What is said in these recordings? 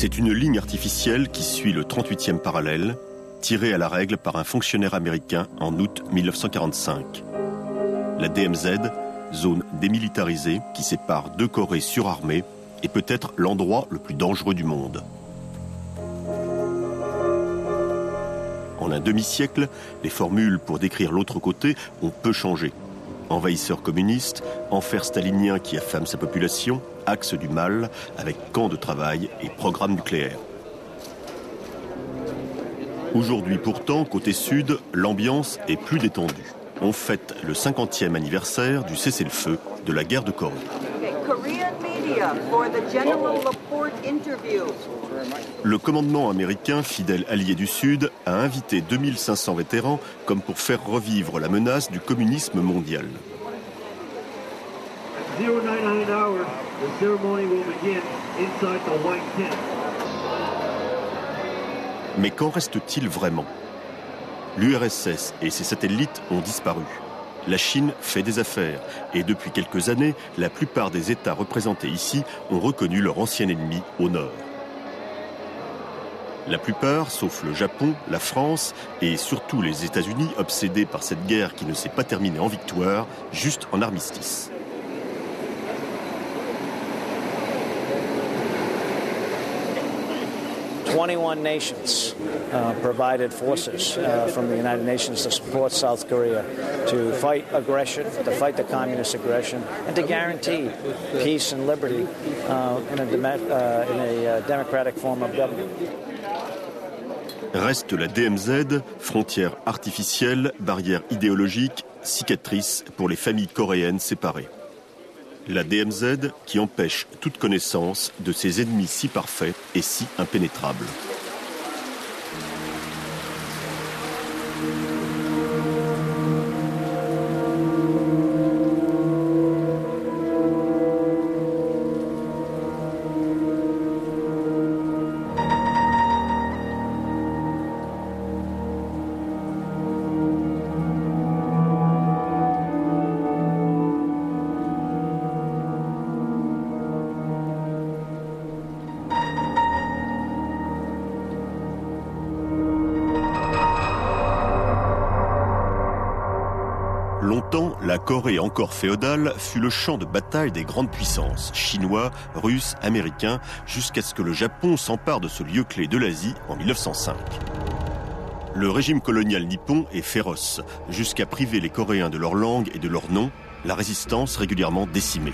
C'est une ligne artificielle qui suit le 38e parallèle, tirée à la règle par un fonctionnaire américain en août 1945. La DMZ, zone démilitarisée qui sépare deux Corées surarmées, est peut-être l'endroit le plus dangereux du monde. En un demi-siècle, les formules pour décrire l'autre côté ont peu changé. Envahisseur communiste, enfer stalinien qui affame sa population, axe du mal, avec camp de travail et programme nucléaire. Aujourd'hui pourtant, côté sud, l'ambiance est plus détendue. On fête le 50e anniversaire du cessez-le-feu de la guerre de Corée. Le commandement américain, fidèle allié du Sud, a invité 2500 vétérans comme pour faire revivre la menace du communisme mondial. Mais qu'en reste-t-il vraiment? L'URSS et ses satellites ont disparu. La Chine fait des affaires et depuis quelques années, la plupart des États représentés ici ont reconnu leur ancien ennemi au nord. La plupart, sauf le Japon, la France et surtout les États-Unis, obsédés par cette guerre qui ne s'est pas terminée en victoire, juste en armistice. "21 nations provided forces from the United Nations to support South Korea to fight aggression, to fight the communist aggression, and to guarantee peace and liberty in a democratic form of government." Reste la DMZ, frontière artificielle, barrière idéologique, cicatrice pour les familles coréennes séparées. La DMZ qui empêche toute connaissance de ses ennemis si parfaits et si impénétrables. Longtemps, la Corée encore féodale fut le champ de bataille des grandes puissances, chinois, russes, américains, jusqu'à ce que le Japon s'empare de ce lieu clé de l'Asie en 1905. Le régime colonial nippon est féroce, jusqu'à priver les Coréens de leur langue et de leur nom, la résistance régulièrement décimée.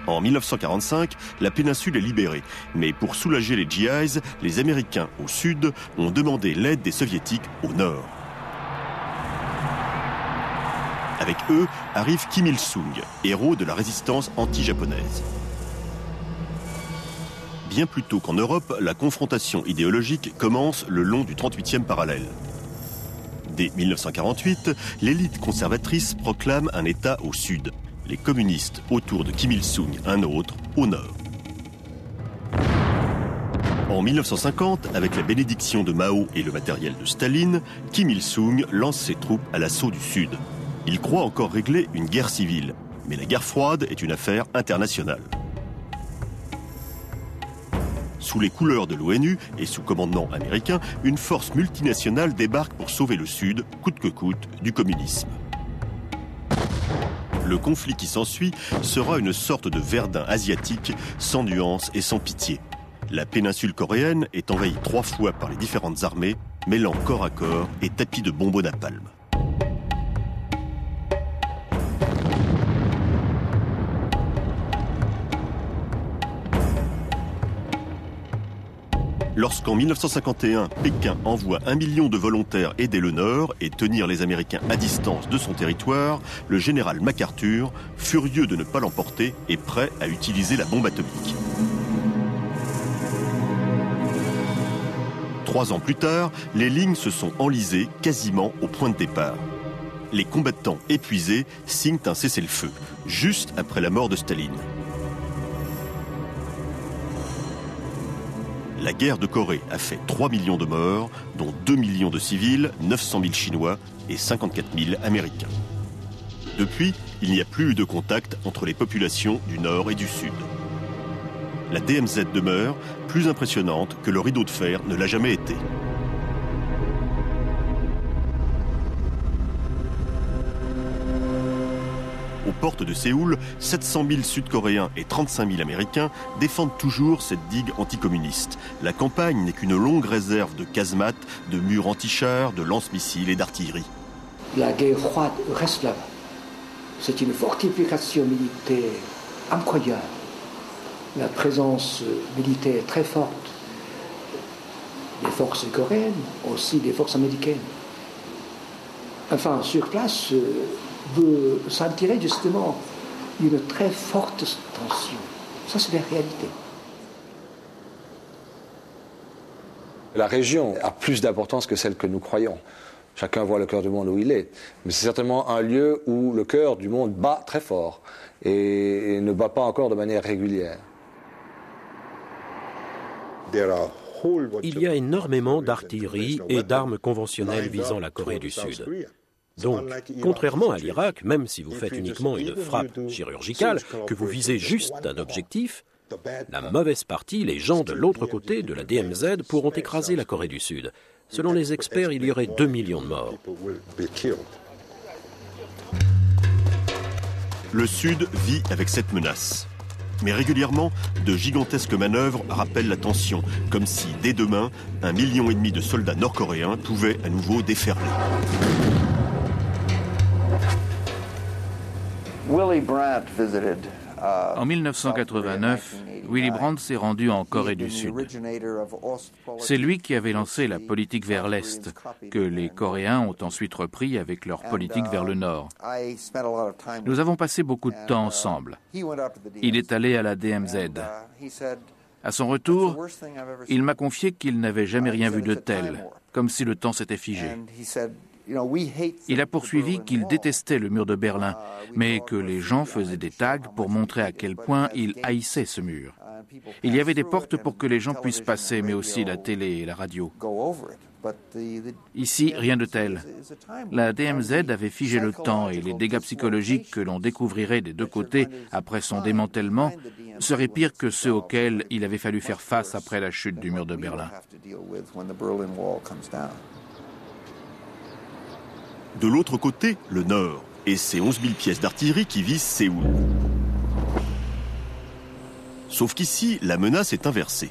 En 1945, la péninsule est libérée, mais pour soulager les GIs, les Américains au sud ont demandé l'aide des Soviétiques au nord. Avec eux arrive Kim Il-sung, héros de la résistance anti-japonaise. Bien plus tôt qu'en Europe, la confrontation idéologique commence le long du 38e parallèle. Dès 1948, l'élite conservatrice proclame un État au sud, les communistes autour de Kim Il-sung un autre au nord. En 1950, avec la bénédiction de Mao et le matériel de Staline, Kim Il-sung lance ses troupes à l'assaut du sud. Il croit encore régler une guerre civile, mais la guerre froide est une affaire internationale. Sous les couleurs de l'ONU et sous commandement américain, une force multinationale débarque pour sauver le Sud, coûte que coûte, du communisme. Le conflit qui s'ensuit sera une sorte de Verdun asiatique, sans nuance et sans pitié. La péninsule coréenne est envahie 3 fois par les différentes armées, mêlant corps à corps et tapis de bombes napalm. Lorsqu'en 1951, Pékin envoie 1 million de volontaires aider le Nord et tenir les Américains à distance de son territoire, le général MacArthur, furieux de ne pas l'emporter, est prêt à utiliser la bombe atomique. 3 ans plus tard, les lignes se sont enlisées quasiment au point de départ. Les combattants épuisés signent un cessez-le-feu, juste après la mort de Staline. La guerre de Corée a fait 3 millions de morts, dont 2 millions de civils, 900 000 Chinois et 54 000 Américains. Depuis, il n'y a plus eu de contact entre les populations du Nord et du Sud. la DMZ demeure plus impressionnante que le rideau de fer ne l'a jamais été. Aux portes de Séoul, 700 000 Sud-Coréens et 35 000 Américains défendent toujours cette digue anticommuniste. La campagne n'est qu'une longue réserve de casemates, de murs anti-chars, de lance-missiles et d'artillerie. La guerre froide reste là-bas. C'est une fortification militaire incroyable. La présence militaire très forte des forces coréennes, aussi des forces américaines. Enfin, sur place, vous sentirez justement une très forte tension. Ça, c'est la réalité. La région a plus d'importance que celle que nous croyons. Chacun voit le cœur du monde où il est. Mais c'est certainement un lieu où le cœur du monde bat très fort et ne bat pas encore de manière régulière. Il y a énormément d'artillerie et d'armes conventionnelles visant la Corée du Sud. Donc, contrairement à l'Irak, même si vous faites uniquement une frappe chirurgicale, que vous visez juste un objectif, la mauvaise partie, les gens de l'autre côté de la DMZ, pourront écraser la Corée du Sud. Selon les experts, il y aurait 2 millions de morts. Le Sud vit avec cette menace. Mais régulièrement, de gigantesques manœuvres rappellent la tension, comme si, dès demain, 1,5 million de soldats nord-coréens pouvaient à nouveau déferler. En 1989, Willy Brandt s'est rendu en Corée du Sud. C'est lui qui avait lancé la politique vers l'Est, que les Coréens ont ensuite repris avec leur politique vers le Nord. Nous avons passé beaucoup de temps ensemble. Il est allé à la DMZ. À son retour, il m'a confié qu'il n'avait jamais rien vu de tel, comme si le temps s'était figé. Il a poursuivi qu'il détestait le mur de Berlin, mais que les gens faisaient des tags pour montrer à quel point ils haïssaient ce mur. Il y avait des portes pour que les gens puissent passer, mais aussi la télé et la radio. Ici, rien de tel. La DMZ avait figé le temps et les dégâts psychologiques que l'on découvrirait des deux côtés après son démantèlement seraient pires que ceux auxquels il avait fallu faire face après la chute du mur de Berlin. De l'autre côté, le Nord, et ses 11 000 pièces d'artillerie qui visent Séoul. Sauf qu'ici, la menace est inversée.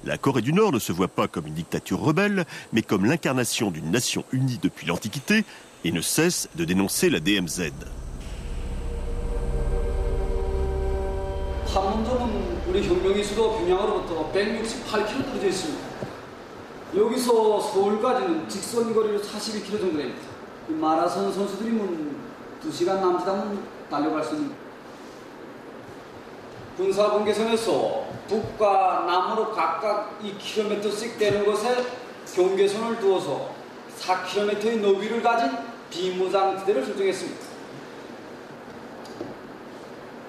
La Corée du Nord ne se voit pas comme une dictature rebelle, mais comme l'incarnation d'une nation unie depuis l'Antiquité et ne cesse de dénoncer la DMZ. 여기서 서울까지는 직선 거리로 42km 정도 됩니다. 마라톤 선수들이면 2시간 남짓 하면 달려갈 수 있는 군사 경계선에서 북과 남으로 각각 2km씩 되는 곳에 경계선을 두어서 4km의 너비를 가진 비무장지대를 설정했습니다.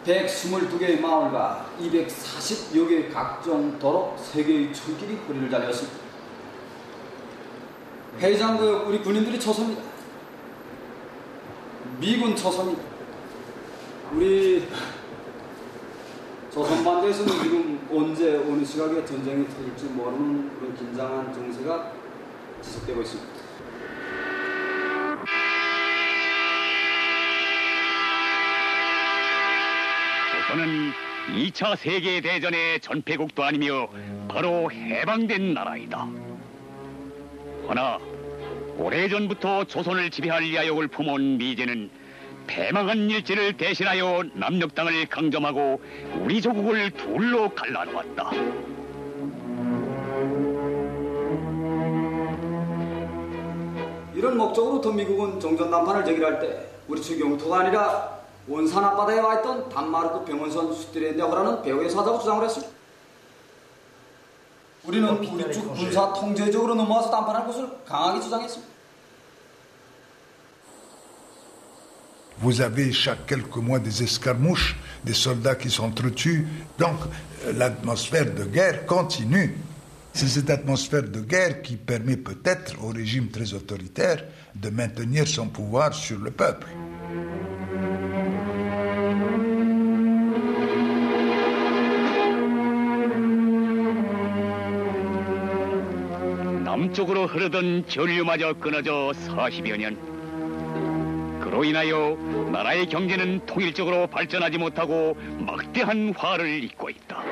122개의 마을과 240여 개의 각종 도로 3개의 철길이 거리를 달렸습니다. 해상도에 우리 군인들이 처소입니다. 미군 처소입니다. 우리 조선반도에서는 지금 언제 어느 시각에 전쟁이 터질지 모르는 그런 긴장한 정세가 지속되고 있습니다. 조선은 2차 세계대전의 전패국도 아니며 바로 해방된 나라이다. 허나 오래전부터 조선을 지배할 야욕을 품어온 미제는 패망한 일제를 대신하여 남녘 땅을 강점하고 우리 조국을 둘로 갈라놓았다. 이런 목적으로부터 미국은 종전담판을 제기할 때 우리 측 영토가 아니라 원산 앞바다에 와 있던 단마르크 병원선 수들에 내어가라는 배후의 사자고 주장을 했습니다. 우리는 우리 쪽 군사 통제적으로 넘어와서 담판할 것을 강하게 주장했습니다. Vous avez chaque quelques mois des escarmouches, des soldats qui s'entretuent, donc l'atmosphère de guerre continue. C'est cette atmosphère de guerre qui permet peut-être au régime très autoritaire de maintenir son pouvoir sur le peuple. 북쪽으로 흐르던 전류마저 끊어져 40여 년. 그로 인하여 나라의 경제는 통일적으로 발전하지 못하고 막대한 화를 입고 있다.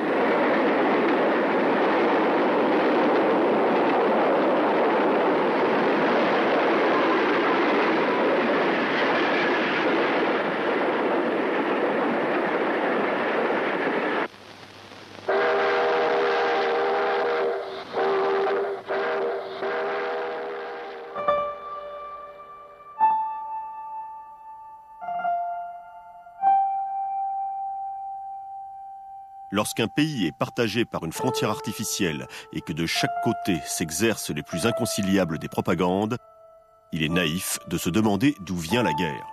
Lorsqu'un pays est partagé par une frontière artificielle et que de chaque côté s'exercent les plus inconciliables des propagandes, il est naïf de se demander d'où vient la guerre.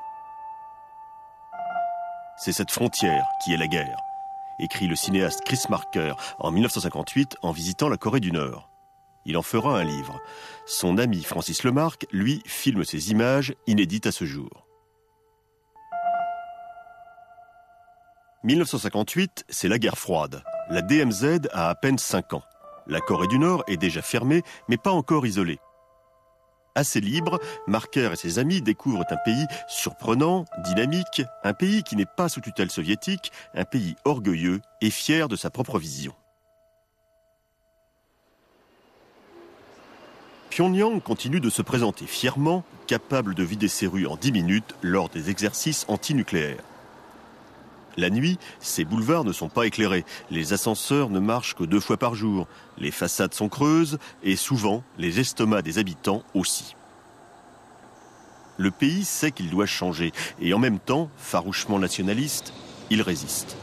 C'est cette frontière qui est la guerre, écrit le cinéaste Chris Marker en 1958 en visitant la Corée du Nord. Il en fera un livre. Son ami Francis Lemarque, lui, filme ces images inédites à ce jour. 1958, c'est la guerre froide. La DMZ a à peine 5 ans. La Corée du Nord est déjà fermée, mais pas encore isolée. Assez libre, Marker et ses amis découvrent un pays surprenant, dynamique, un pays qui n'est pas sous tutelle soviétique, un pays orgueilleux et fier de sa propre vision. Pyongyang continue de se présenter fièrement, capable de vider ses rues en 10 minutes lors des exercices antinucléaires. La nuit, ces boulevards ne sont pas éclairés. Les ascenseurs ne marchent que 2 fois par jour. Les façades sont creuses et souvent, les estomacs des habitants aussi. Le pays sait qu'il doit changer et en même temps, farouchement nationaliste, il résiste.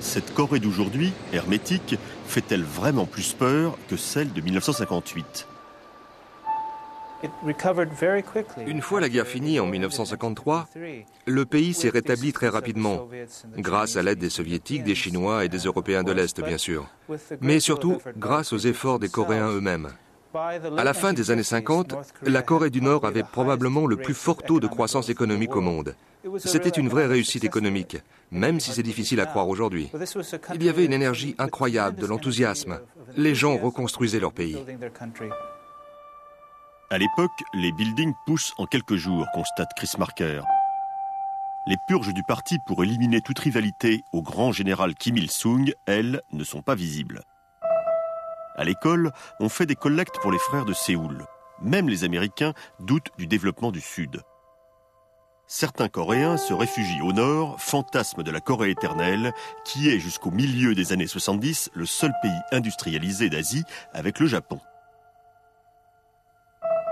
Cette Corée d'aujourd'hui, hermétique, fait-elle vraiment plus peur que celle de 1958 ? Une fois la guerre finie en 1953, le pays s'est rétabli très rapidement, grâce à l'aide des Soviétiques, des Chinois et des Européens de l'Est, bien sûr, mais surtout grâce aux efforts des Coréens eux-mêmes. À la fin des années 50, la Corée du Nord avait probablement le plus fort taux de croissance économique au monde. C'était une vraie réussite économique, même si c'est difficile à croire aujourd'hui. Il y avait une énergie incroyable, de l'enthousiasme. Les gens reconstruisaient leur pays. À l'époque, les buildings poussent en quelques jours, constate Chris Marker. Les purges du parti pour éliminer toute rivalité au grand général Kim Il-sung, elles, ne sont pas visibles. À l'école, on fait des collectes pour les frères de Séoul. Même les Américains doutent du développement du Sud. Certains Coréens se réfugient au nord, fantasme de la Corée éternelle, qui est jusqu'au milieu des années 70 le seul pays industrialisé d'Asie avec le Japon.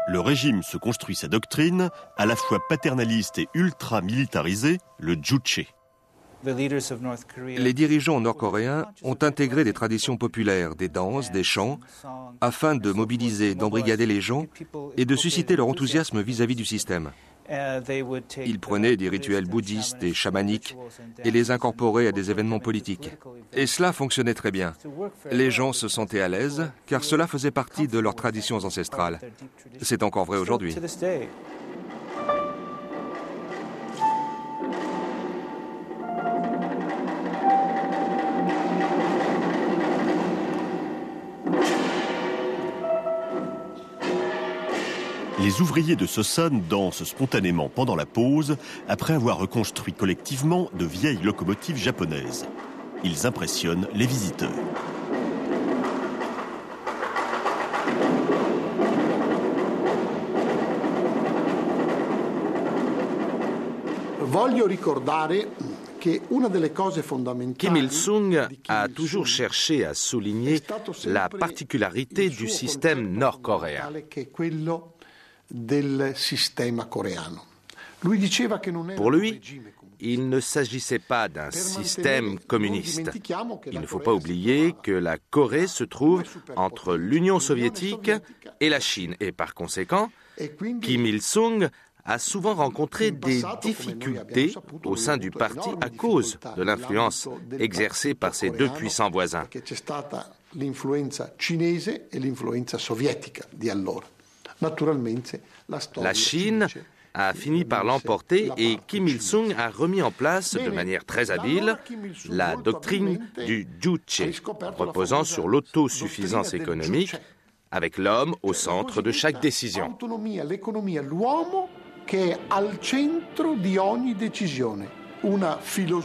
Le régime se construit sa doctrine, à la fois paternaliste et ultra-militarisée, le Juche. Les dirigeants nord-coréens ont intégré des traditions populaires, des danses, des chants, afin de mobiliser, d'embrigader les gens et de susciter leur enthousiasme vis-à-vis du système. Ils prenaient des rituels bouddhistes et chamaniques et les incorporaient à des événements politiques. Et cela fonctionnait très bien. Les gens se sentaient à l'aise, car cela faisait partie de leurs traditions ancestrales. C'est encore vrai aujourd'hui. Les ouvriers de Seosan dansent spontanément pendant la pause, après avoir reconstruit collectivement de vieilles locomotives japonaises. Ils impressionnent les visiteurs. Kim Il-sung a toujours cherché à souligner la particularité du système nord-coréen. Pour lui, il ne s'agissait pas d'un système communiste. Il ne faut pas oublier que la Corée se trouve entre l'Union soviétique et la Chine. Et par conséquent, Kim Il-sung a souvent rencontré des difficultés au sein du parti à cause de l'influence exercée par ses deux puissants voisins. La Chine a fini par l'emporter et Kim Il-sung a remis en place de manière très habile la doctrine du Juche, reposant sur l'autosuffisance économique, avec l'homme au centre de chaque décision.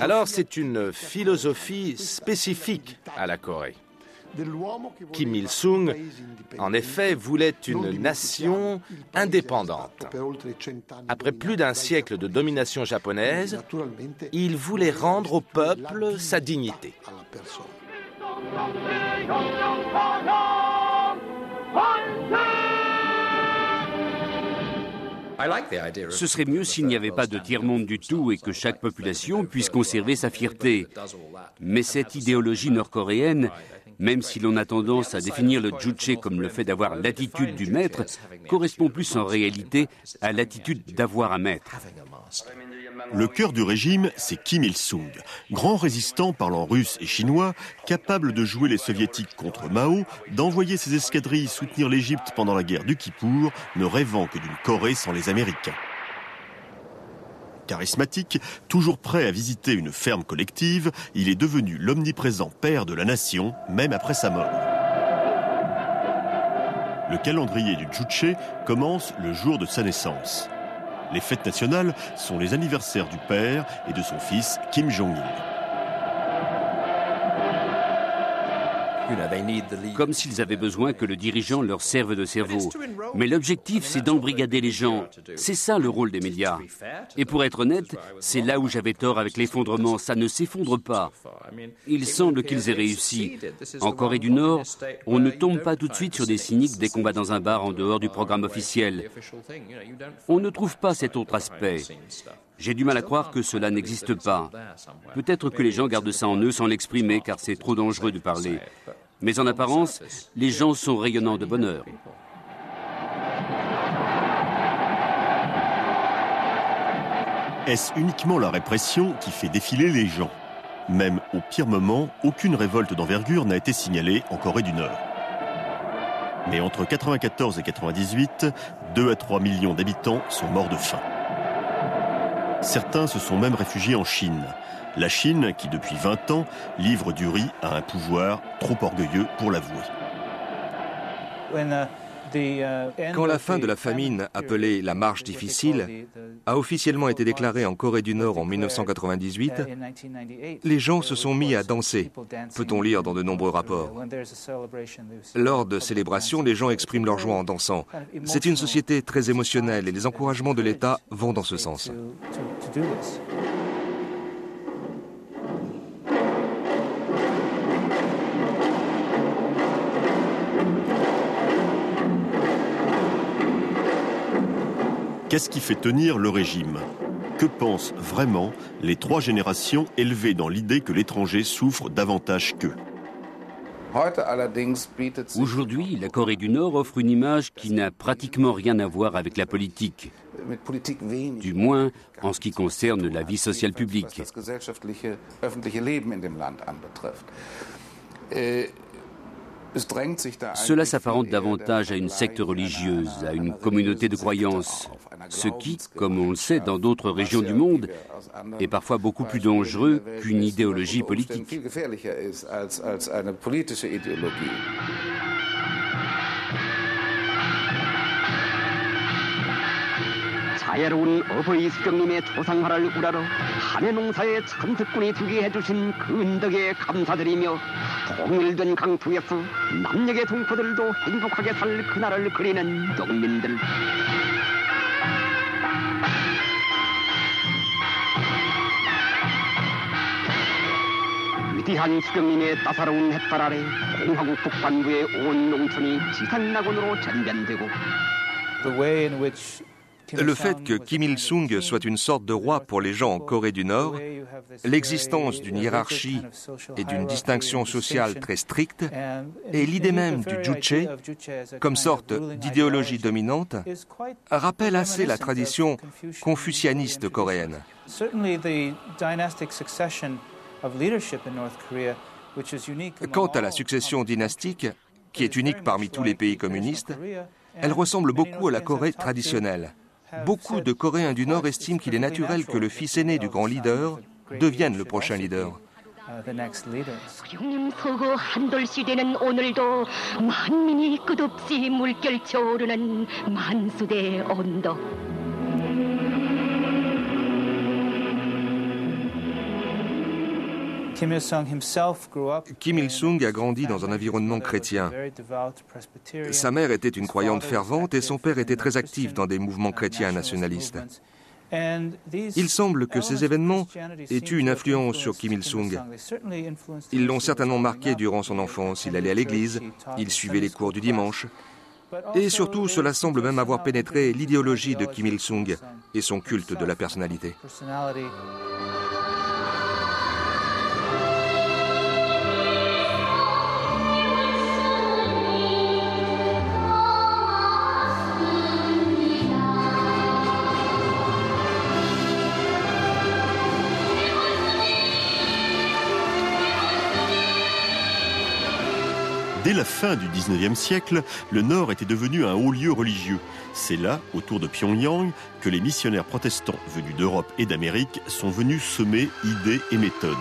Alors c'est une philosophie spécifique à la Corée. Kim Il-sung, en effet, voulait une nation indépendante. Après plus d'un siècle de domination japonaise, il voulait rendre au peuple sa dignité. Ce serait mieux s'il n'y avait pas de tiers-monde du tout et que chaque population puisse conserver sa fierté. Mais cette idéologie nord-coréenne, même si l'on a tendance à définir le Juche comme le fait d'avoir l'attitude du maître, correspond plus en réalité à l'attitude d'avoir un maître. Le cœur du régime, c'est Kim Il-sung, grand résistant parlant russe et chinois, capable de jouer les soviétiques contre Mao, d'envoyer ses escadrilles soutenir l'Égypte pendant la guerre du Kippour, ne rêvant que d'une Corée sans les Américains. Charismatique, toujours prêt à visiter une ferme collective, il est devenu l'omniprésent père de la nation, même après sa mort. Le calendrier du Juche commence le jour de sa naissance. Les fêtes nationales sont les anniversaires du père et de son fils Kim Jong-il. Comme s'ils avaient besoin que le dirigeant leur serve de cerveau. Mais l'objectif, c'est d'embrigader les gens. C'est ça le rôle des médias. Et pour être honnête, c'est là où j'avais tort avec l'effondrement. Ça ne s'effondre pas. Il semble qu'ils aient réussi. En Corée du Nord, on ne tombe pas tout de suite sur des cyniques dès qu'on va dans un bar en dehors du programme officiel. On ne trouve pas cet autre aspect. J'ai du mal à croire que cela n'existe pas. Peut-être que les gens gardent ça en eux sans l'exprimer, car c'est trop dangereux de parler. Mais en apparence, les gens sont rayonnants de bonheur. Est-ce uniquement la répression qui fait défiler les gens? Même au pire moment, aucune révolte d'envergure n'a été signalée en Corée du Nord. Mais entre 1994 et 1998, 2 à 3 millions d'habitants sont morts de faim. Certains se sont même réfugiés en Chine. La Chine, qui depuis 20 ans, livre du riz à un pouvoir trop orgueilleux pour l'avouer. Quand la fin de la famine, appelée la marche difficile, a officiellement été déclarée en Corée du Nord en 1998, les gens se sont mis à danser, peut-on lire dans de nombreux rapports. Lors de célébrations, les gens expriment leur joie en dansant. C'est une société très émotionnelle et les encouragements de l'État vont dans ce sens. Qu'est-ce qui fait tenir le régime? Que pensent vraiment les 3 générations élevées dans l'idée que l'étranger souffre davantage qu'eux? Aujourd'hui, la Corée du Nord offre une image qui n'a pratiquement rien à voir avec la politique. Du moins, en ce qui concerne la vie sociale publique. Cela s'apparente davantage à une secte religieuse, à une communauté de croyances, ce qui, comme on le sait dans d'autres régions du monde, est parfois beaucoup plus dangereux qu'une idéologie politique. 자애로운 어버이 수령님의 조상화를 우러러 한해 농사에 천특군이 되게 해주신 그 은덕에 감사드리며 통일된 강토에서 남녘의 동포들도 행복하게 살 그날을 그리는 농민들. 위대한 수령님의 따사로운 햇발 아래 공화국 북반구의 온 농촌이 지상낙원으로 전변되고 Le fait que Kim Il-sung soit une sorte de roi pour les gens en Corée du Nord, l'existence d'une hiérarchie et d'une distinction sociale très stricte, et l'idée même du Juche comme sorte d'idéologie dominante, rappelle assez la tradition confucianiste coréenne. Quant à la succession dynastique, qui est unique parmi tous les pays communistes, elle ressemble beaucoup à la Corée traditionnelle. beaucoup de Coréens du Nord estiment qu'il est naturel que le fils aîné du grand leader devienne le prochain leader. 서구 한돌 시대는 오늘도 만민이 끝없이 물결쳐 오르는 만수대 언덕. Kim Il-sung a grandi dans un environnement chrétien. Sa mère était une croyante fervente et son père était très actif dans des mouvements chrétiens nationalistes. Il semble que ces événements aient eu une influence sur Kim Il-sung. Ils l'ont certainement marqué durant son enfance. Il allait à l'église, il suivait les cours du dimanche. Et surtout, cela semble même avoir pénétré l'idéologie de Kim Il-sung et son culte de la personnalité. Dès la fin du XIXe siècle, le Nord était devenu un haut lieu religieux. C'est là, autour de Pyongyang, que les missionnaires protestants venus d'Europe et d'Amérique sont venus semer idées et méthodes.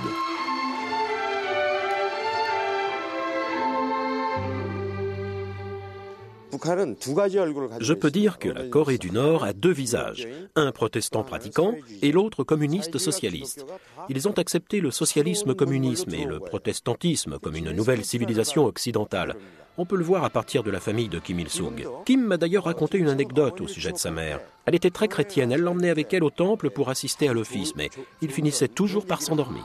Je peux dire que la Corée du Nord a deux visages, un protestant pratiquant et l'autre communiste socialiste. Ils ont accepté le socialisme-communisme et le protestantisme comme une nouvelle civilisation occidentale. On peut le voir à partir de la famille de Kim Il-sung. Kim m'a d'ailleurs raconté une anecdote au sujet de sa mère. Elle était très chrétienne, elle l'emmenait avec elle au temple pour assister à l'office, mais il finissait toujours par s'endormir.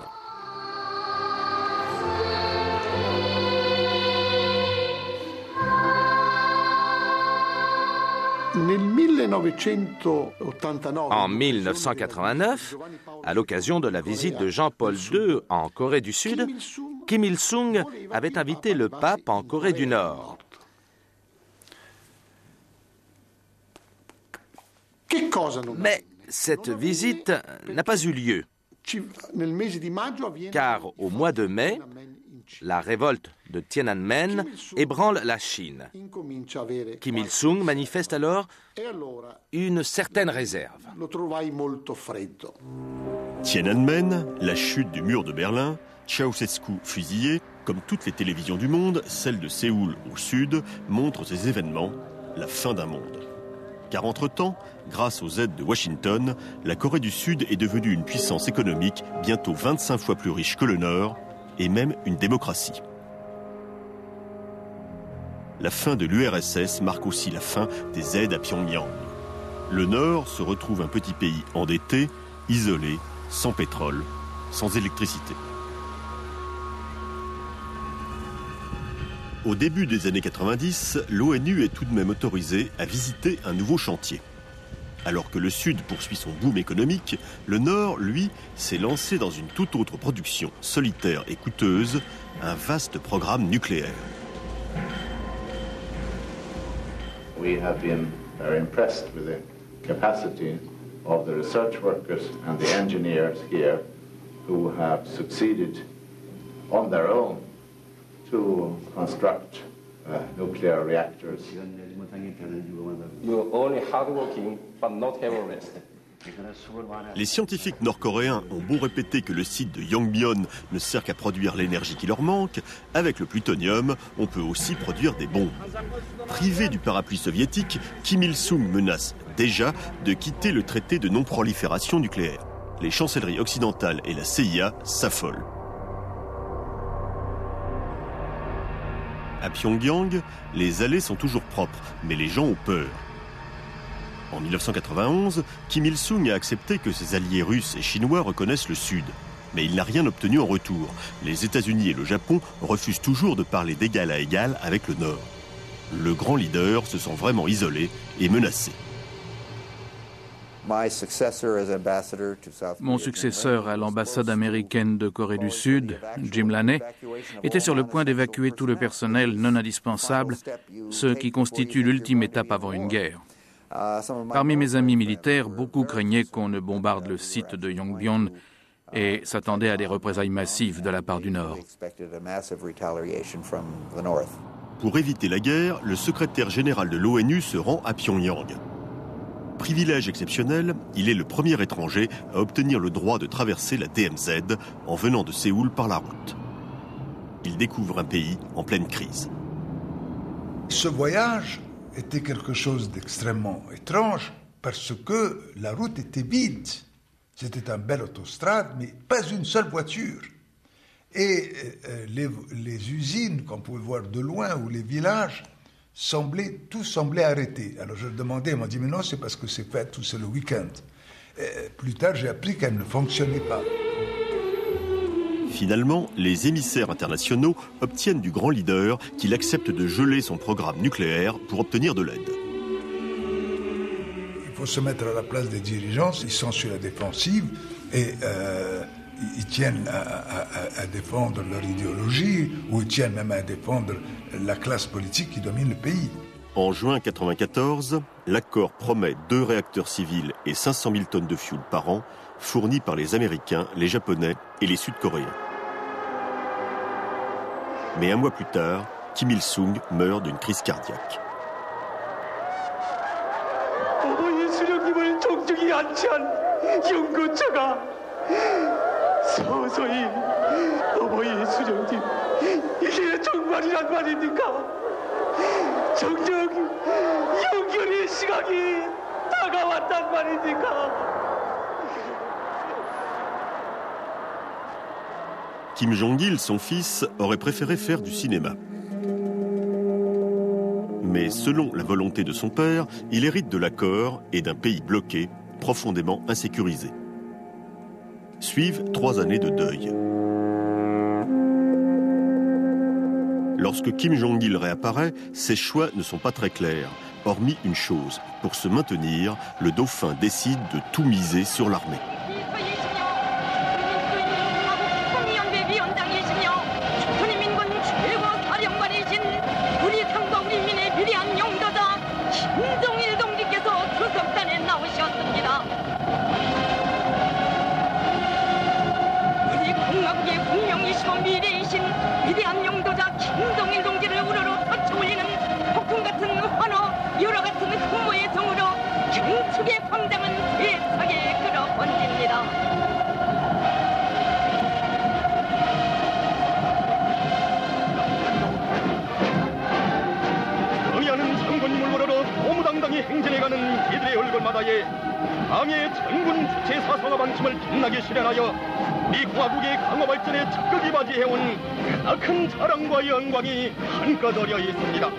En 1989, à l'occasion de la visite de Jean-Paul II en Corée du Sud, Kim Il-sung avait invité le pape en Corée du Nord. Mais cette visite n'a pas eu lieu, car au mois de mai, la révolte de Tiananmen ébranle la Chine. Kim Il-sung manifeste alors une certaine réserve. Tiananmen, la chute du mur de Berlin, Ceausescu fusillé, comme toutes les télévisions du monde, celle de Séoul au sud montre ces événements, la fin d'un monde. Car entre-temps, grâce aux aides de Washington, la Corée du Sud est devenue une puissance économique bientôt 25 fois plus riche que le Nord, et même une démocratie. La fin de l'URSS marque aussi la fin des aides à Pyongyang. Le Nord se retrouve un petit pays endetté, isolé, sans pétrole, sans électricité. Au début des années 90, l'ONU est tout de même autorisée à visiter un nouveau chantier. Alors que le Sud poursuit son boom économique, le Nord, lui, s'est lancé dans une toute autre production, solitaire et coûteuse, un vaste programme nucléaire. We have been very impressed with the capacity of the research workers and the engineers here who have succeeded on their own to construct nuclear reactors. You're only hardworking, but not have a rest. Les scientifiques nord-coréens ont beau répéter que le site de Yongbyon ne sert qu'à produire l'énergie qui leur manque, avec le plutonium, on peut aussi produire des bombes. Privé du parapluie soviétique, Kim Il-sung menace déjà de quitter le traité de non-prolifération nucléaire. Les chancelleries occidentales et la CIA s'affolent. À Pyongyang, les allées sont toujours propres, mais les gens ont peur. En 1991, Kim Il-sung a accepté que ses alliés russes et chinois reconnaissent le Sud. Mais il n'a rien obtenu en retour. Les États-Unis et le Japon refusent toujours de parler d'égal à égal avec le Nord. Le grand leader se sent vraiment isolé et menacé. Mon successeur à l'ambassade américaine de Corée du Sud, Jim Laney, était sur le point d'évacuer tout le personnel non indispensable, ce qui constitue l'ultime étape avant une guerre. Parmi mes amis militaires, beaucoup craignaient qu'on ne bombarde le site de Yongbyon et s'attendaient à des représailles massives de la part du Nord. Pour éviter la guerre, le secrétaire général de l'ONU se rend à Pyongyang. Privilège exceptionnel, il est le premier étranger à obtenir le droit de traverser la DMZ en venant de Séoul par la route. Il découvre un pays en pleine crise. Ce voyage était quelque chose d'extrêmement étrange parce que la route était vide. C'était une belle autostrade, mais pas une seule voiture. Et les usines qu'on pouvait voir de loin ou les villages, tout semblait arrêté. Alors je demandais, ils m'ont dit, mais non, c'est parce que c'est fête ou c'est le week-end. Plus tard, j'ai appris qu'elle ne fonctionnait pas. Finalement, les émissaires internationaux obtiennent du grand leader qu'il accepte de geler son programme nucléaire pour obtenir de l'aide. Il faut se mettre à la place des dirigeants, ils sont sur la défensive et ils tiennent à défendre leur idéologie ou ils tiennent même à défendre la classe politique qui domine le pays. En juin 1994, l'accord promet 2 réacteurs civils et 500 000 tonnes de fioul par an, fournis par les Américains, les Japonais et les Sud-Coréens. Mais un mois plus tard, Kim Il-sung meurt d'une crise cardiaque. Kim Jong-il, son fils, aurait préféré faire du cinéma. Mais selon la volonté de son père, il hérite de l'accord et d'un pays bloqué, profondément insécurisé. Suivent 3 années de deuil. Lorsque Kim Jong-il réapparaît, ses choix ne sont pas très clairs, hormis une chose, pour se maintenir, le dauphin décide de tout miser sur l'armée. 당의 전군 주체 사상화 방침을 빛나게 실현하여 우리 공화국의 강화 발전에 적극이 바지해온 크나큰 자랑과 영광이 한껏 어려 있습니다.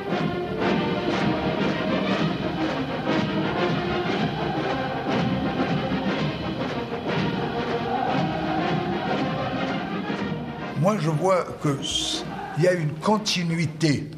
Moi, je vois qu'il y a une continuité.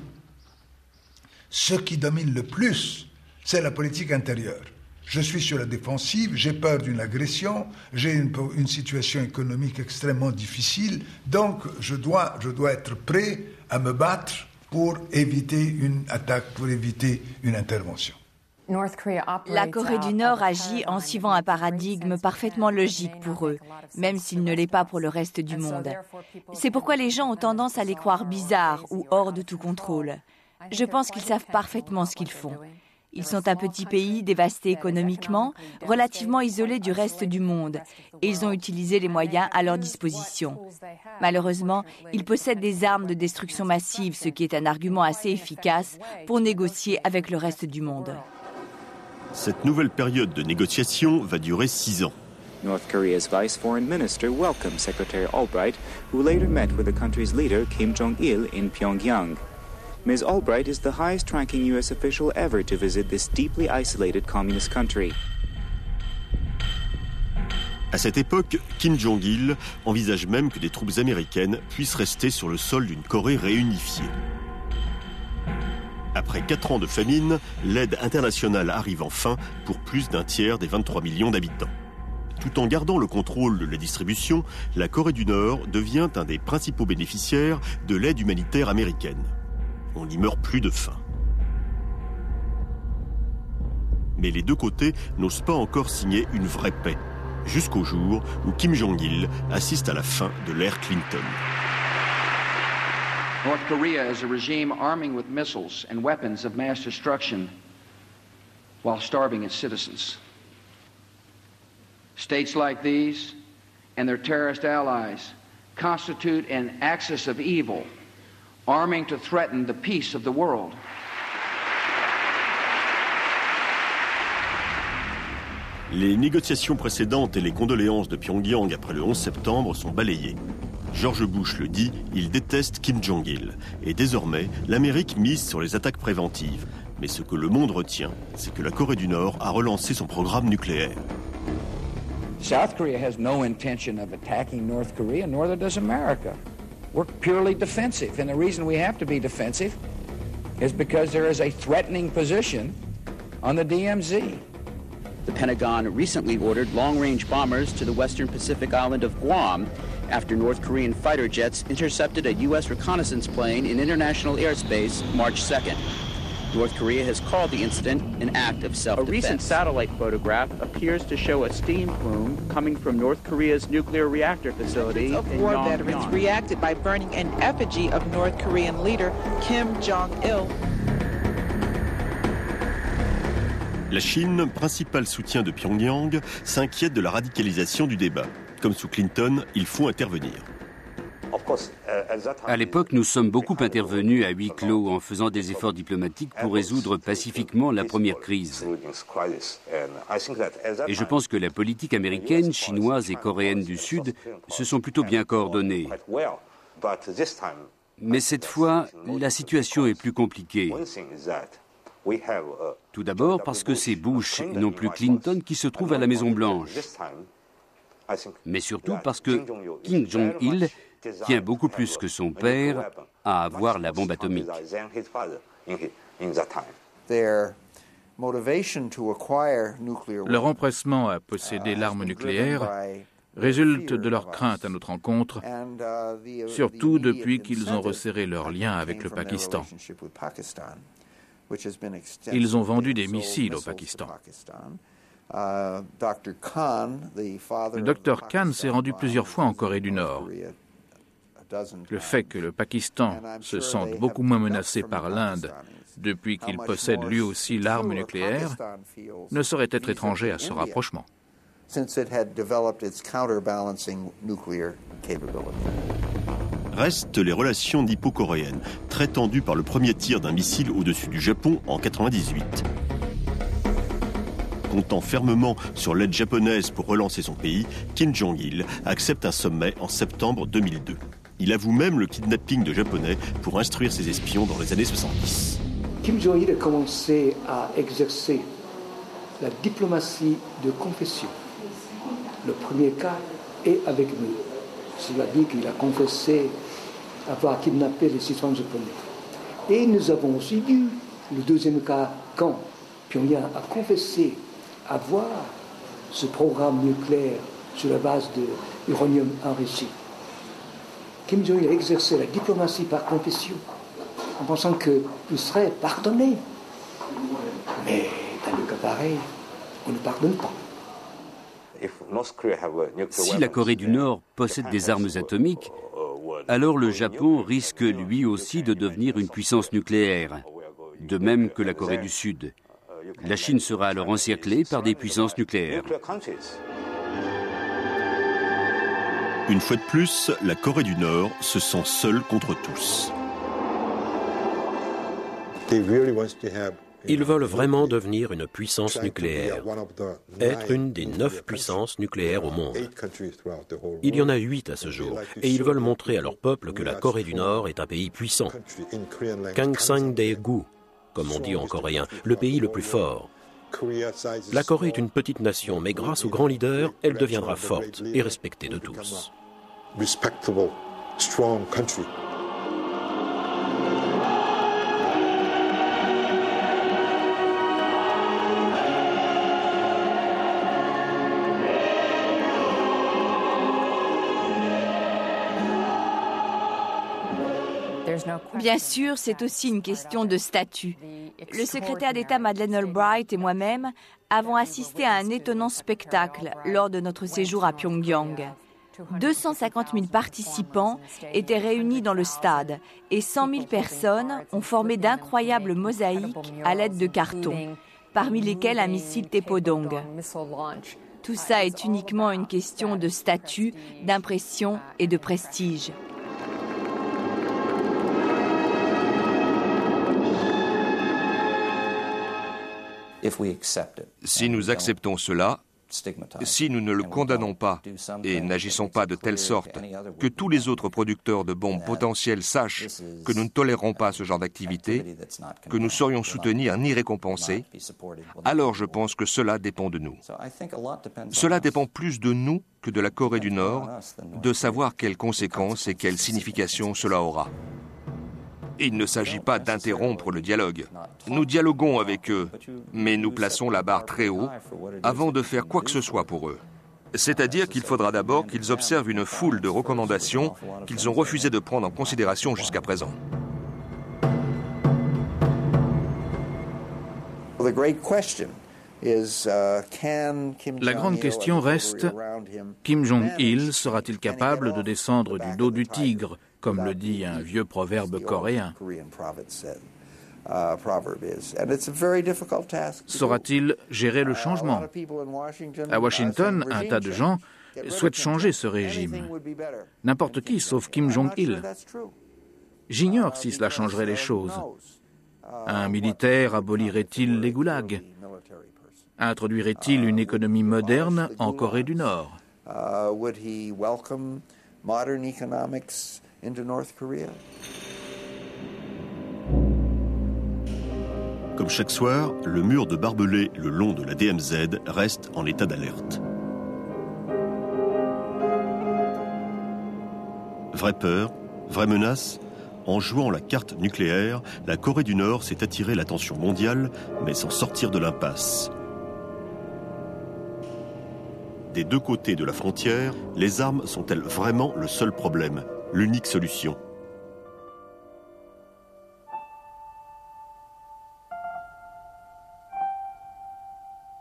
Ce qui domine le plus, c'est la politique intérieure. Je suis sur la défensive, j'ai peur d'une agression, j'ai une situation économique extrêmement difficile, donc je dois être prêt à me battre pour éviter une attaque, pour éviter une intervention. La Corée du Nord agit en suivant un paradigme parfaitement logique pour eux, même s'il ne l'est pas pour le reste du monde. C'est pourquoi les gens ont tendance à les croire bizarres ou hors de tout contrôle. Je pense qu'ils savent parfaitement ce qu'ils font. Ils sont un petit pays dévasté économiquement, relativement isolé du reste du monde, et ils ont utilisé les moyens à leur disposition. Malheureusement, ils possèdent des armes de destruction massive, ce qui est un argument assez efficace pour négocier avec le reste du monde. Cette nouvelle période de négociation va durer 6 ans. North Korea's Vice Foreign Minister welcomed Secretary Albright, who later met with the country's leader Kim Jong-il in Pyongyang. Ms. Albright is the highest-ranking U.S. official ever to visit this deeply isolated communist country. À cette époque, Kim Jong-il envisage même que des troupes américaines puissent rester sur le sol d'une Corée réunifiée. Après 4 ans de famine, l'aide internationale arrive enfin pour plus d'un tiers des 23 millions d'habitants. Tout en gardant le contrôle de la distribution, la Corée du Nord devient un des principaux bénéficiaires de l'aide humanitaire américaine. On n'y meurt plus de faim. Mais les deux côtés n'osent pas encore signer une vraie paix, jusqu'au jour où Kim Jong-il assiste à la fin de l'ère Clinton. North Korea is a regime arming with missiles and weapons of mass destruction, while starving its citizens. States like these and their terrorist allies constitute an axis of evil, arming to threaten the peace of the world. Les négociations précédentes et les condoléances de Pyongyang après le 11 septembre sont balayées. George Bush le dit, il déteste Kim Jong-il. Et désormais, l'Amérique mise sur les attaques préventives. Mais ce que le monde retient, c'est que la Corée du Nord a relancé son programme nucléaire. South Korea has no intention of attacking North Korea, nor does America. We're purely defensive, and the reason we have to be defensive is because there is a threatening position on the DMZ. The Pentagon recently ordered long-range bombers to the western Pacific island of Guam after North Korean fighter jets intercepted a U.S. reconnaissance plane in international airspace March 2nd. North Korea has called the incident an act of self-defense. A recent satellite photograph appears to show a steam plume coming from North Korea's nuclear reactor facility of in war Yongbyon. Veterans reacted by burning an effigy of North Korean leader Kim Jong-il. La Chine, principal soutien de Pyongyang, s'inquiète de la radicalisation du débat. Comme sous Clinton, il faut intervenir. À l'époque, nous sommes beaucoup intervenus à huis clos en faisant des efforts diplomatiques pour résoudre pacifiquement la première crise. Et je pense que la politique américaine, chinoise et coréenne du Sud se sont plutôt bien coordonnées. Mais cette fois, la situation est plus compliquée. Tout d'abord parce que c'est Bush et non plus Clinton qui se trouve à la Maison-Blanche. Mais surtout parce que Kim Jong-il tient beaucoup plus que son père à avoir la bombe atomique. Leur empressement à posséder l'arme nucléaire résulte de leur crainte à notre encontre, surtout depuis qu'ils ont resserré leurs liens avec le Pakistan. Ils ont vendu des missiles au Pakistan. Le Dr Khan s'est rendu plusieurs fois en Corée du Nord. Le fait que le Pakistan se sente beaucoup moins menacé par l'Inde depuis qu'il possède lui aussi l'arme nucléaire ne saurait être étranger à ce rapprochement. Restent les relations nippo-coréennes, très tendues par le premier tir d'un missile au-dessus du Japon en 1998. Comptant fermement sur l'aide japonaise pour relancer son pays, Kim Jong-il accepte un sommet en septembre 2002. Il avoue même le kidnapping de Japonais pour instruire ses espions dans les années 70. Kim Jong-il a commencé à exercer la diplomatie de confession. Le premier cas est avec nous. Cela dit qu'il a confessé avoir kidnappé les citoyens japonais. Et nous avons aussi vu le deuxième cas quand Pyongyang a confessé avoir ce programme nucléaire sur la base de l'uranium enrichi. Kim Jong-il a exercé la diplomatie par confession en pensant qu'il serait pardonné. Mais dans le cas pareil, on ne pardonne pas. Si la Corée du Nord possède des armes atomiques, alors le Japon risque lui aussi de devenir une puissance nucléaire, de même que la Corée du Sud. La Chine sera alors encerclée par des puissances nucléaires. Une fois de plus, la Corée du Nord se sent seule contre tous. Ils veulent vraiment devenir une puissance nucléaire, être une des 9 puissances nucléaires au monde. Il y en a 8 à ce jour, et ils veulent montrer à leur peuple que la Corée du Nord est un pays puissant. Gangsangdaegu, comme on dit en coréen, le pays le plus fort. La Corée est une petite nation, mais grâce aux grands leaders, elle deviendra forte et respectée de tous. Bien sûr, c'est aussi une question de statut. Le secrétaire d'État Madeleine Albright et moi-même avons assisté à un étonnant spectacle lors de notre séjour à Pyongyang. 250 000 participants étaient réunis dans le stade et 100 000 personnes ont formé d'incroyables mosaïques à l'aide de carton. parmi lesquels un missile Tepodong. Tout ça est uniquement une question de statut, d'impression et de prestige. Si nous acceptons cela, si nous ne le condamnons pas et n'agissons pas de telle sorte que tous les autres producteurs de bombes potentielles sachent que nous ne tolérerons pas ce genre d'activité, que nous saurions soutenir ni récompenser, alors je pense que cela dépend de nous. Cela dépend plus de nous que de la Corée du Nord, de savoir quelles conséquences et quelles significations cela aura. Il ne s'agit pas d'interrompre le dialogue. Nous dialoguons avec eux, mais nous plaçons la barre très haut avant de faire quoi que ce soit pour eux. C'est-à-dire qu'il faudra d'abord qu'ils observent une foule de recommandations qu'ils ont refusé de prendre en considération jusqu'à présent. La grande question reste, Kim Jong-il sera-t-il capable de descendre du dos du tigre, comme le dit un vieux proverbe coréen? Saura-t-il gérer le changement? À Washington, un tas de gens souhaitent changer ce régime. N'importe qui, sauf Kim Jong-il. J'ignore si cela changerait les choses. Un militaire abolirait-il les goulags? Introduirait-il une économie moderne en Corée du Nord? Comme chaque soir, le mur de barbelés le long de la DMZ reste en état d'alerte. Vraie peur, vraie menace. En jouant la carte nucléaire, la Corée du Nord s'est attiré l'attention mondiale, mais sans sortir de l'impasse. Des deux côtés de la frontière, les armes sont-elles vraiment le seul problème, l'unique solution?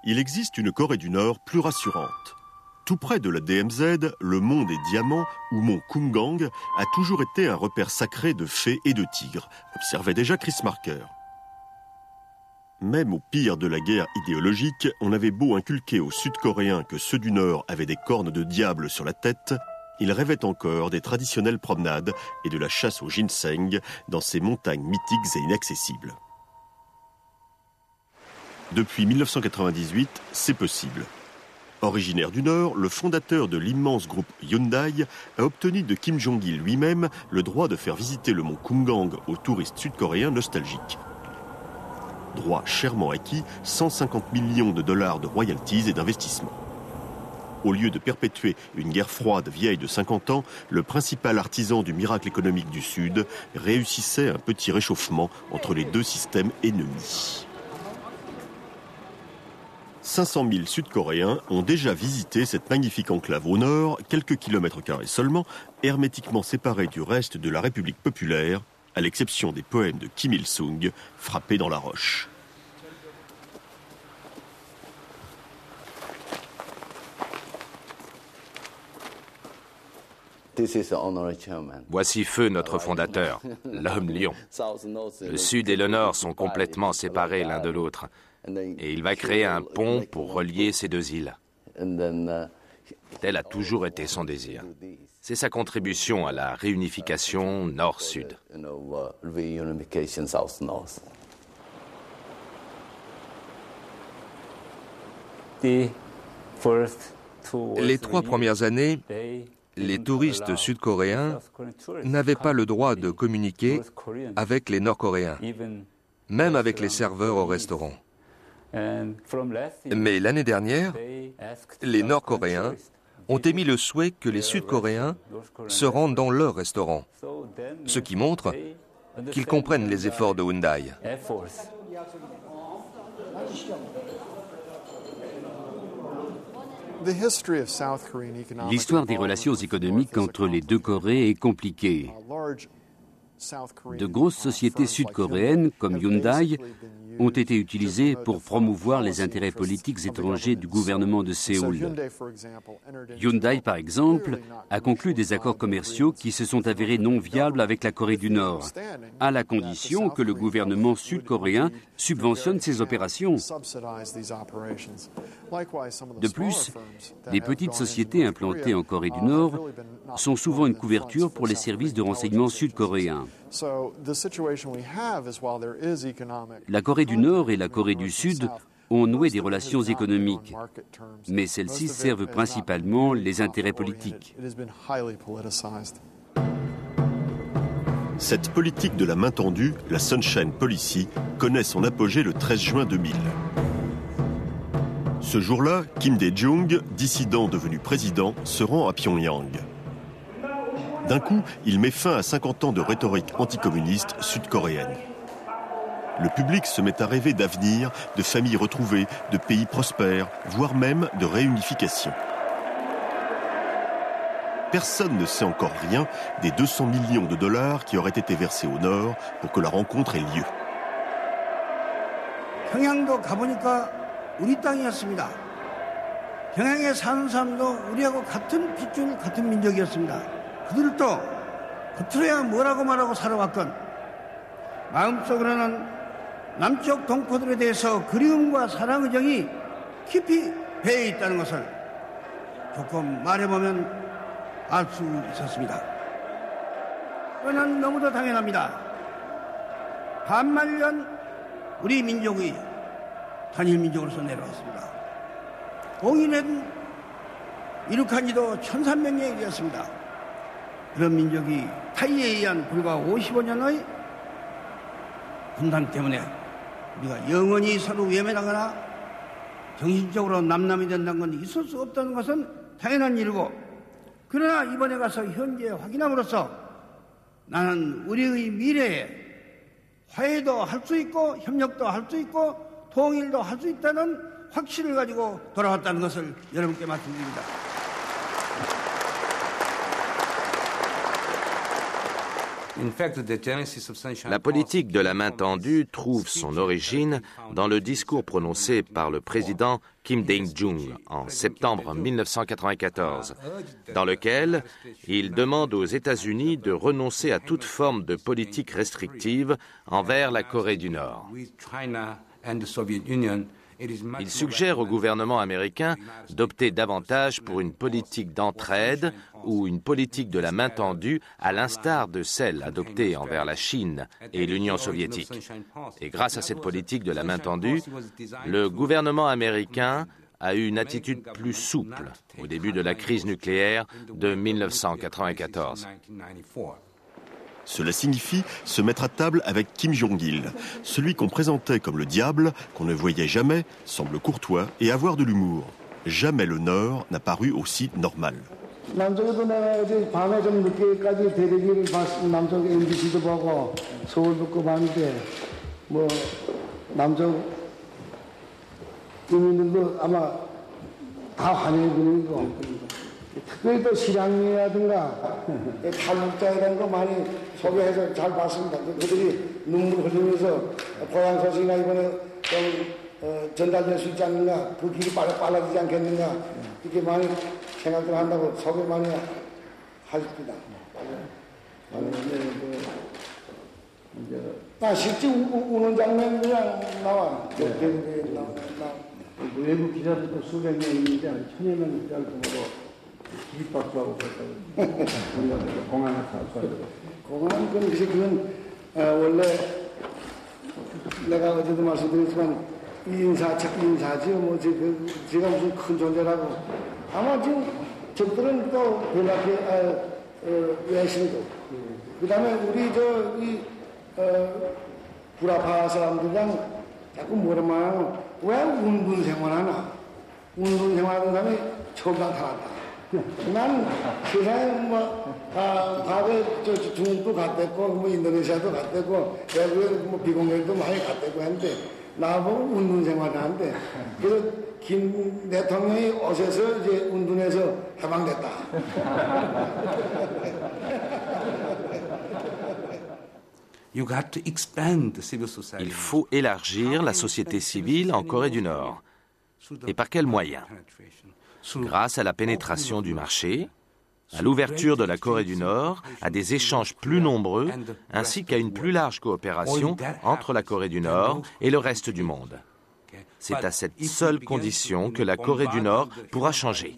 Il existe une Corée du Nord plus rassurante. Tout près de la DMZ, le mont des Diamants, ou mont Kumgang, a toujours été un repère sacré de fées et de tigres, observait déjà Chris Marker. Même au pire de la guerre idéologique, on avait beau inculquer aux Sud-Coréens que ceux du Nord avaient des cornes de diable sur la tête, ils rêvaient encore des traditionnelles promenades et de la chasse au ginseng dans ces montagnes mythiques et inaccessibles. Depuis 1998, c'est possible. Originaire du Nord, le fondateur de l'immense groupe Hyundai a obtenu de Kim Jong-il lui-même le droit de faire visiter le mont Kumgang aux touristes sud-coréens nostalgiques. Droit chèrement acquis, 150 millions de dollars de royalties et d'investissements. Au lieu de perpétuer une guerre froide vieille de 50 ans, le principal artisan du miracle économique du Sud réussissait un petit réchauffement entre les deux systèmes ennemis. 500 000 Sud-Coréens ont déjà visité cette magnifique enclave au nord, quelques kilomètres carrés seulement, hermétiquement séparée du reste de la République populaire, à l'exception des poèmes de Kim Il-sung, frappés dans la roche. Voici Feu, notre fondateur, l'homme lion. Le Sud et le Nord sont complètement séparés l'un de l'autre. Et il va créer un pont pour relier ces deux îles. Tel a toujours été son désir. C'est sa contribution à la réunification Nord-Sud. Les 3 premières années, les touristes sud-coréens n'avaient pas le droit de communiquer avec les Nord-Coréens, même avec les serveurs au restaurant. Mais l'année dernière, les Nord-Coréens ont émis le souhait que les Sud-Coréens se rendent dans leur restaurant, ce qui montre qu'ils comprennent les efforts de Hyundai. L'histoire des relations économiques entre les deux Corées est compliquée. De grosses sociétés sud-coréennes comme Hyundai ont été utilisées pour promouvoir les intérêts politiques étrangers du gouvernement de Séoul. Hyundai, par exemple, a conclu des accords commerciaux qui se sont avérés non viables avec la Corée du Nord, à la condition que le gouvernement sud-coréen subventionne ces opérations. De plus, les petites sociétés implantées en Corée du Nord sont souvent une couverture pour les services de renseignement sud-coréens. La Corée du Nord et la Corée du Sud ont noué des relations économiques, mais celles-ci servent principalement les intérêts politiques. Cette politique de la main tendue, la Sunshine Policy, connaît son apogée le 13 juin 2000. Ce jour-là, Kim Dae-jung, dissident devenu président, se rend à Pyongyang. D'un coup, il met fin à 50 ans de rhétorique anticommuniste sud-coréenne. Le public se met à rêver d'avenir, de familles retrouvées, de pays prospères, voire même de réunification. Personne ne sait encore rien des 200 millions de dollars qui auraient été versés au Nord pour que la rencontre ait lieu. 평양도 가보니까 우리 땅이었습니다. 평양에 사는 사람도 우리하고 같은 핏줄, 같은 민족이었습니다. 그들도 겉으로야 뭐라고 말하고 살아왔건 마음속으로는 남쪽 동포들에 대해서 그리움과 사랑의 정이 깊이 배어 있다는 것을 조금 말해보면 알 수 있었습니다. 그는 너무도 당연합니다. 반만년 우리 민족이 단일 민족으로서 내려왔습니다. 봉인은 이룩한 지도 1300년이 되었습니다. 그런 민족이 타이에 의한 불과 55년의 분단 때문에 우리가 영원히 서로 외면하거나 정신적으로 남남이 된다는 건 있을 수 없다는 것은 당연한 일이고, 그러나 이번에 가서 현재 확인함으로써 나는 우리의 미래에 화해도 할 수 있고 협력도 할 수 있고 통일도 할 수 있다는 확신을 가지고 돌아왔다는 것을 여러분께 말씀드립니다. La politique de la main tendue trouve son origine dans le discours prononcé par le président Kim Dae-jung en septembre 1994, dans lequel il demande aux États-Unis de renoncer à toute forme de politique restrictive envers la Corée du Nord. Il suggère au gouvernement américain d'opter davantage pour une politique d'entraide ou une politique de la main tendue à l'instar de celle adoptée envers la Chine et l'Union soviétique. Et grâce à cette politique de la main tendue, le gouvernement américain a eu une attitude plus souple au début de la crise nucléaire de 1994. Cela signifie se mettre à table avec Kim Jong-il. Celui qu'on présentait comme le diable, qu'on ne voyait jamais, semble courtois et avoir de l'humour. Jamais le Nord n'a paru aussi normal. 남쪽에도 내가 어제 밤에 좀 늦게까지 대대기를 남쪽 MBC도 보고 서울 듣고 봤는데 뭐 남쪽 주민들도 아마 다 환영해 주는 특별히 또 실향이라든가 탈북자이라는 거 많이 소개해서 잘 봤습니다. 그들이 눈물 흘리면서 고향 소식이나 이번에 좀 전달될 수 있지 않는가, 그 길이 빨라지지 않겠는가 이렇게 많이 생각을 한다고 소개 많이 하십니다. 실제 우는 장면 그냥 나와. 외국 기자들도 수백 명 있는데 1000여 명 기자를 보고 기립박수하고 그랬다고. 우리가 공항에 가서. 공항은 그건 원래 내가 어제도 말씀드렸지만 인사지요. 뭐 제가 무슨 큰 존재라고. 아마 지금 적들은 또 연락해 외신도. 그다음에 우리 구라파 사람들이랑 자꾸 뭐라만 왜 운군 생활하나? 운군 생활하는 사람이 처음 나타났다. 난 세상에 과거에 중국도 갔댔고, 뭐 인도네시아도 갔댔고, 외국에 뭐 비공개도 많이 갔댔고 했는데, 나보고 운둔 생활을 하는데, 그래서 김 대통령이 오셔서 이제 운둔에서 해방됐다. Il faut élargir la société civile en Corée du Nord. Et par quels moyens? Grâce à la pénétration du marché, à l'ouverture de la Corée du Nord, à des échanges plus nombreux, ainsi qu'à une plus large coopération entre la Corée du Nord et le reste du monde. C'est à cette seule condition que la Corée du Nord pourra changer.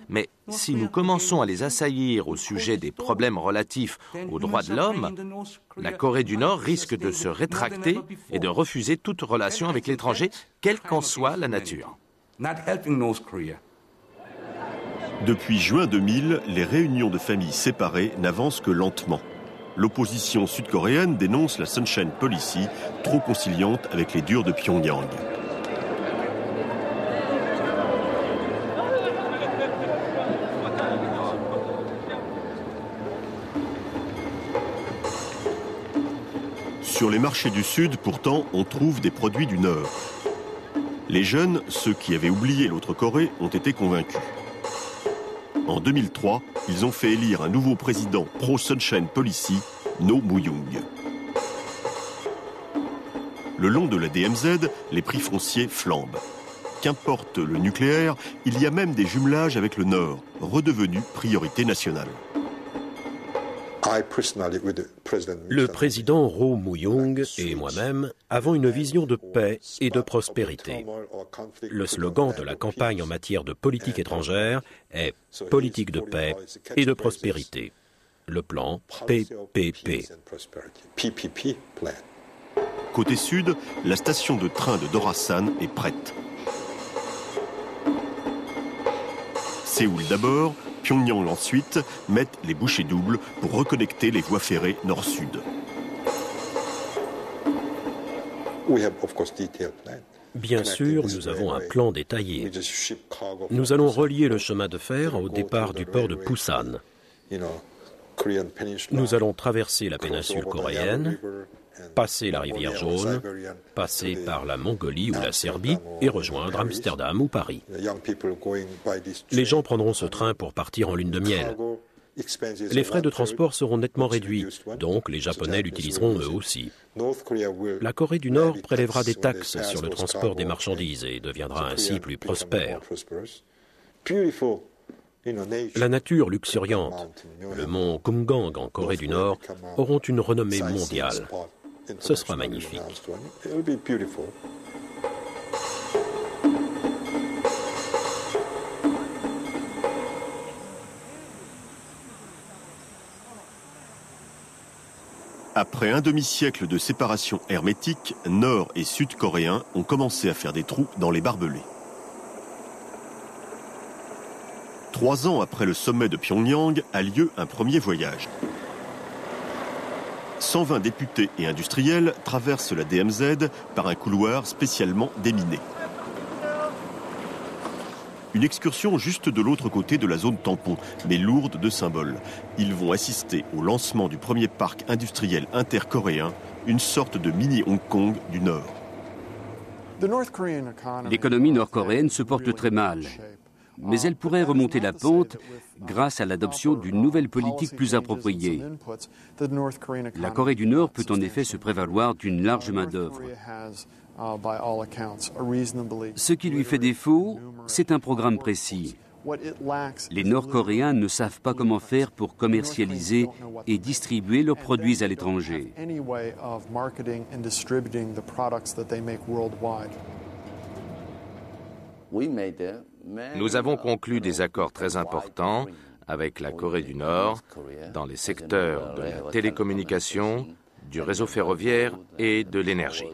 Mais si nous commençons à les assaillir au sujet des problèmes relatifs aux droits de l'homme, la Corée du Nord risque de se rétracter et de refuser toute relation avec l'étranger, quelle qu'en soit la nature. Depuis juin 2000, les réunions de familles séparées n'avancent que lentement. L'opposition sud-coréenne dénonce la Sunshine Policy, trop conciliante avec les durs de Pyongyang. Sur les marchés du Sud, pourtant, on trouve des produits du Nord. Les jeunes, ceux qui avaient oublié l'autre Corée, ont été convaincus. En 2003, ils ont fait élire un nouveau président pro-Sunshine Policy, No Moo-young. Le long de la DMZ, les prix fonciers flambent. Qu'importe le nucléaire, il y a même des jumelages avec le Nord, redevenu priorité nationale. Le président Roh Moo-young et moi-même avons une vision de paix et de prospérité. Le slogan de la campagne en matière de politique étrangère est « Politique de paix et de prospérité ». Le plan PPP. Côté sud, la station de train de Dorasan est prête. Séoul d'abord, Pyongyang ensuite mettent les bouchées doubles pour reconnecter les voies ferrées nord-sud. Bien sûr, nous avons un plan détaillé. Nous allons relier le chemin de fer au départ du port de Busan. Nous allons traverser la péninsule coréenne, passer la rivière Jaune, passer par la Mongolie ou la Serbie et rejoindre Amsterdam ou Paris. Les gens prendront ce train pour partir en lune de miel. Les frais de transport seront nettement réduits, donc les Japonais l'utiliseront eux aussi. La Corée du Nord prélèvera des taxes sur le transport des marchandises et deviendra ainsi plus prospère. La nature luxuriante, le mont Kumgang en Corée du Nord, auront une renommée mondiale. Ce sera magnifique. Après un demi-siècle de séparation hermétique, Nord et Sud-Coréens ont commencé à faire des trous dans les barbelés. 3 ans après le sommet de Pyongyang a lieu un premier voyage. 120 députés et industriels traversent la DMZ par un couloir spécialement déminé. Une excursion juste de l'autre côté de la zone tampon, mais lourde de symboles. Ils vont assister au lancement du premier parc industriel intercoréen, une sorte de mini-Hong Kong du Nord. L'économie nord-coréenne se porte très mal, mais elle pourrait remonter la pente grâce à l'adoption d'une nouvelle politique plus appropriée. La Corée du Nord peut en effet se prévaloir d'une large main-d'œuvre. Ce qui lui fait défaut, c'est un programme précis. Les Nord-Coréens ne savent pas comment faire pour commercialiser et distribuer leurs produits à l'étranger. Nous avons conclu des accords très importants avec la Corée du Nord dans les secteurs de la télécommunication, du réseau ferroviaire et de l'énergie.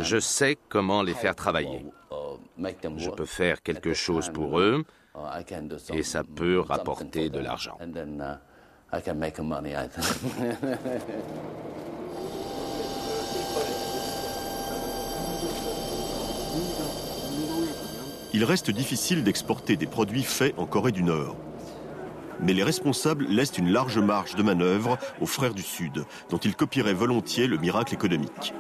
Je sais comment les faire travailler. Je peux faire quelque chose pour eux et ça peut rapporter de l'argent. Il reste difficile d'exporter des produits faits en Corée du Nord. Mais les responsables laissent une large marge de manœuvre aux frères du Sud, dont ils copieraient volontiers le miracle économique.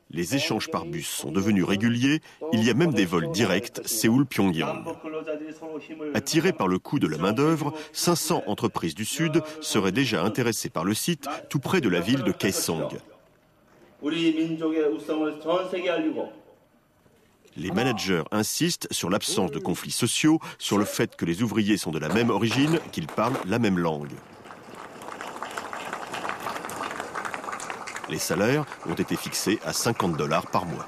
Les échanges par bus sont devenus réguliers, il y a même des vols directs Séoul-Pyongyang. Attirés par le coût de la main-d'œuvre, 500 entreprises du Sud seraient déjà intéressées par le site tout près de la ville de Kaesong. Les managers insistent sur l'absence de conflits sociaux, sur le fait que les ouvriers sont de la même origine, qu'ils parlent la même langue. Les salaires ont été fixés à $50 par mois.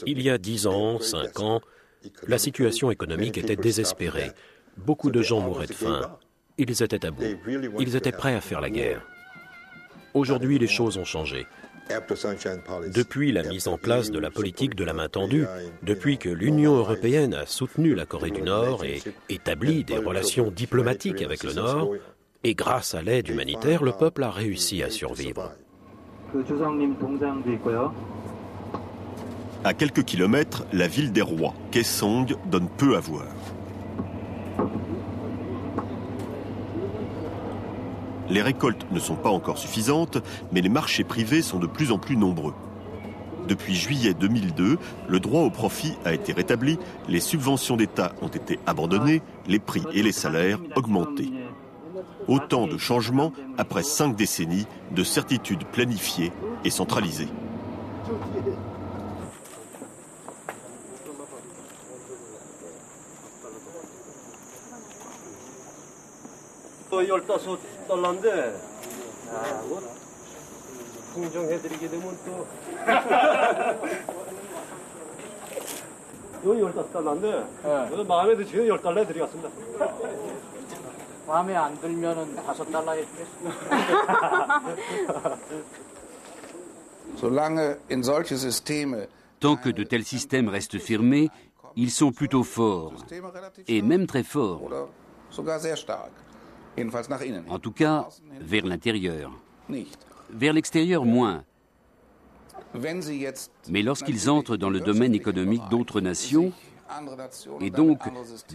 Il y a 10 ans, 5 ans, la situation économique était désespérée. Beaucoup de gens mouraient de faim. Ils étaient à bout. Ils étaient prêts à faire la guerre. Aujourd'hui, les choses ont changé. Depuis la mise en place de la politique de la main tendue, depuis que l'Union européenne a soutenu la Corée du Nord et établi des relations diplomatiques avec le Nord, et grâce à l'aide humanitaire, le peuple a réussi à survivre. À quelques kilomètres, la ville des rois, Kaesong, donne peu à voir. Les récoltes ne sont pas encore suffisantes, mais les marchés privés sont de plus en plus nombreux. Depuis juillet 2002, le droit au profit a été rétabli, les subventions d'État ont été abandonnées, les prix et les salaires augmentés. Autant de changements après 5 décennies de certitudes planifiées et centralisées. $15인데 풍정해드리게 되면 또 여기 $15인데 마음에 드시면 $10 해드리겠습니다. 마음에 안 들면은 $5 해드리겠습니다. Tant que de tels systèmes restent fermés, ils sont plutôt forts, et même très forts. En tout cas, vers l'intérieur. Vers l'extérieur, moins. Mais lorsqu'ils entrent dans le domaine économique d'autres nations, et donc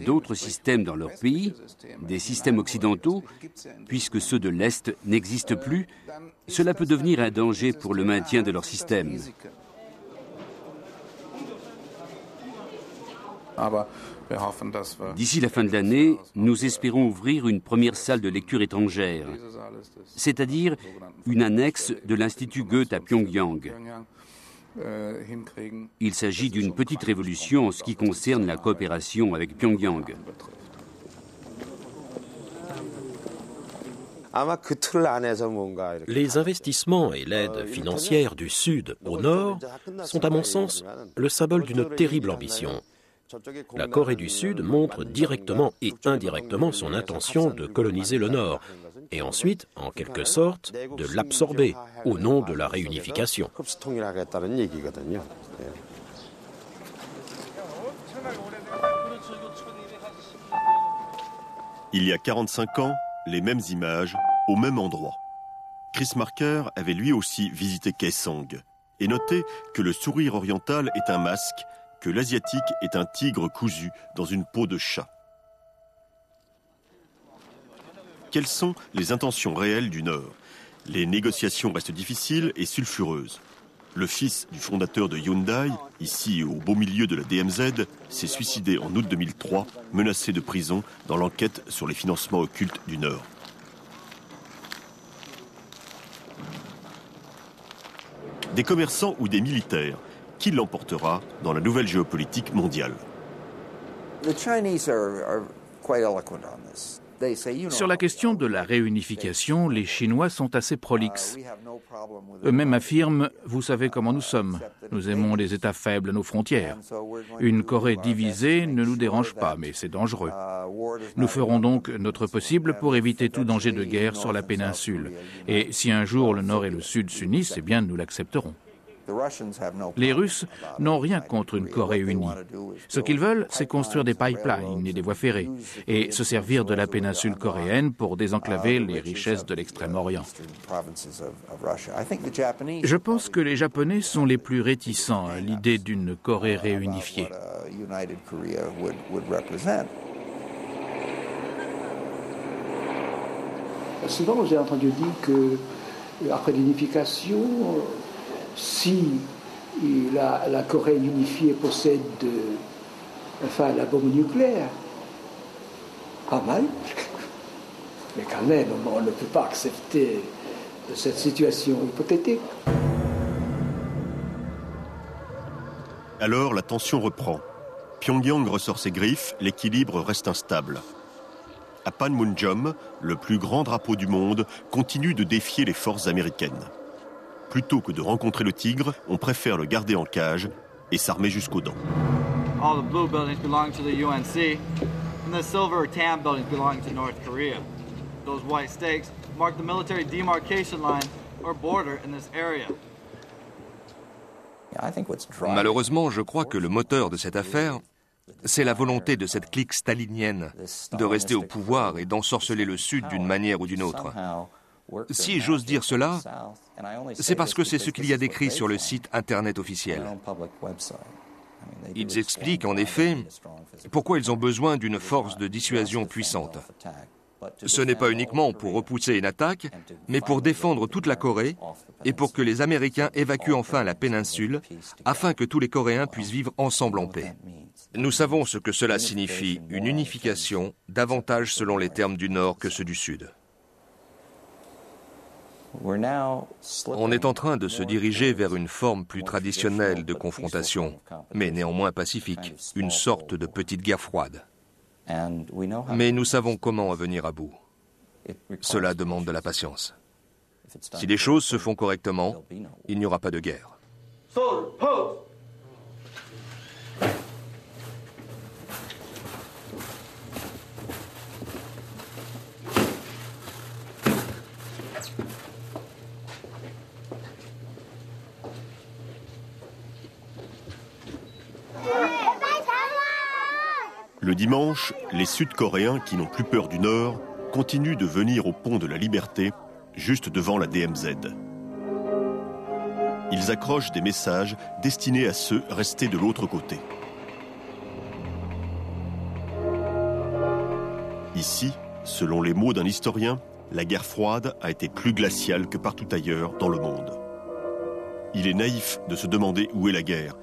d'autres systèmes dans leur pays, des systèmes occidentaux, puisque ceux de l'Est n'existent plus, cela peut devenir un danger pour le maintien de leur système. D'ici la fin de l'année, nous espérons ouvrir une première salle de lecture étrangère, c'est-à-dire une annexe de l'Institut Goethe à Pyongyang. Il s'agit d'une petite révolution en ce qui concerne la coopération avec Pyongyang. Les investissements et l'aide financière du Sud au Nord sont, à mon sens, le symbole d'une terrible ambition. La Corée du Sud montre directement et indirectement son intention de coloniser le Nord et ensuite, en quelque sorte, de l'absorber au nom de la réunification. Il y a 45 ans, les mêmes images, au même endroit. Chris Marker avait lui aussi visité Kaesong et noté que le sourire oriental est un masque, que l'asiatique est un tigre cousu dans une peau de chat. Quelles sont les intentions réelles du Nord? Les négociations restent difficiles et sulfureuses. Le fils du fondateur de Hyundai, ici au beau milieu de la DMZ, s'est suicidé en août 2003, menacé de prison dans l'enquête sur les financements occultes du Nord. Des commerçants ou des militaires, qui l'emportera dans la nouvelle géopolitique mondiale? Sur la question de la réunification, les Chinois sont assez prolixes. Eux-mêmes affirment « Vous savez comment nous sommes. Nous aimons les États faibles à nos frontières. Une Corée divisée ne nous dérange pas, mais c'est dangereux. Nous ferons donc notre possible pour éviter tout danger de guerre sur la péninsule. Et si un jour le Nord et le Sud s'unissent, eh bien nous l'accepterons. » Les Russes n'ont rien contre une Corée unie. Ce qu'ils veulent, c'est construire des pipelines et des voies ferrées, et se servir de la péninsule coréenne pour désenclaver les richesses de l'Extrême-Orient. Je pense que les Japonais sont les plus réticents à l'idée d'une Corée réunifiée. Souvent, j'ai entendu dire que après l'unification, si la Corée unifiée possède la bombe nucléaire, pas mal, mais quand même, on ne peut pas accepter cette situation hypothétique. Alors la tension reprend. Pyongyang ressort ses griffes, l'équilibre reste instable. À Panmunjom, le plus grand drapeau du monde continue de défier les forces américaines. Plutôt que de rencontrer le tigre, on préfère le garder en cage et s'armer jusqu'aux dents. All the blue buildings belong to the UNC, and the silver or tan buildings belong to North Korea. Those white stakes mark the military demarcation line or border in this area. Malheureusement, je crois que le moteur de cette affaire, c'est la volonté de cette clique stalinienne de rester au pouvoir et d'ensorceler le Sud d'une manière ou d'une autre. Si j'ose dire cela, c'est parce que c'est ce qu'il y a décrit sur le site Internet officiel. Ils expliquent en effet pourquoi ils ont besoin d'une force de dissuasion puissante. Ce n'est pas uniquement pour repousser une attaque, mais pour défendre toute la Corée et pour que les Américains évacuent enfin la péninsule afin que tous les Coréens puissent vivre ensemble en paix. Nous savons ce que cela signifie, une unification, davantage selon les termes du Nord que ceux du Sud. On est en train de se diriger vers une forme plus traditionnelle de confrontation, mais néanmoins pacifique, une sorte de petite guerre froide. Mais nous savons comment en venir à bout. Cela demande de la patience. Si les choses se font correctement, il n'y aura pas de guerre. Le dimanche, les Sud-Coréens qui n'ont plus peur du Nord continuent de venir au pont de la Liberté, juste devant la DMZ. Ils accrochent des messages destinés à ceux restés de l'autre côté. Ici, selon les mots d'un historien, la guerre froide a été plus glaciale que partout ailleurs dans le monde. Il est naïf de se demander où est la guerre.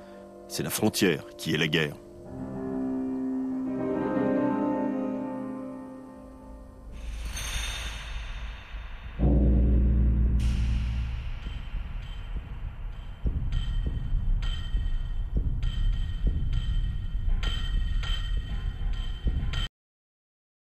C'est la frontière qui est la guerre.